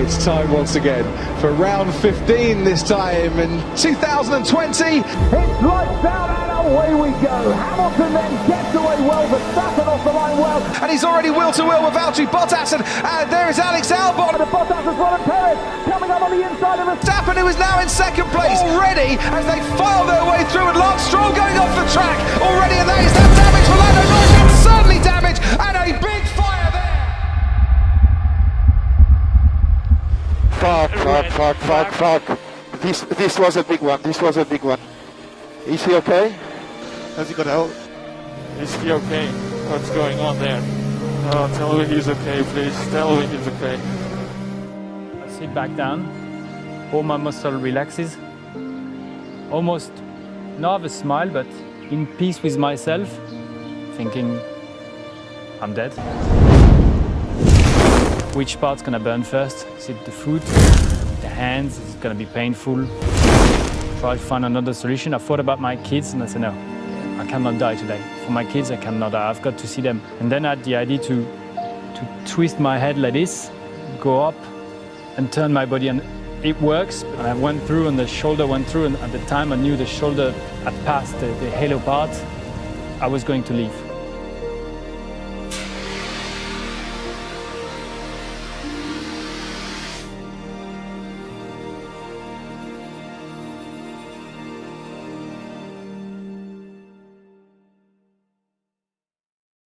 It's time once again for round 15 this time in 2020. It's lights out and away we go. Hamilton then gets away well, Verstappen off the line well. And he's already will-to-will with Valtteri Bottas, and there is Alex Albon. And the Bottas as well, and Perez coming up on the inside of Verstappen, who is now in second place already as they file their way through, and Lance Stroll going off the track already, and that is that damage for Lando Norris. It's certainly damage, and a big fire there. Fuck. This was a big one. Is he okay? Has he got help? Is he okay? What's going on there? Tell me he's okay, please. Tell me he's okay. I sit back down, all my muscle relaxes. Almost not a smile, but in peace with myself, thinking I'm dead. Which part's gonna burn first? Is it the foot, the hands? It's gonna be painful. Try to find another solution. I thought about my kids and I said, no, I cannot die today. For my kids, I cannot die. I've got to see them. And then I had the idea to twist my head like this, go up and turn my body, and it works. And I went through and the shoulder went through, and at the time I knew the shoulder had passed the halo part. I was going to leave.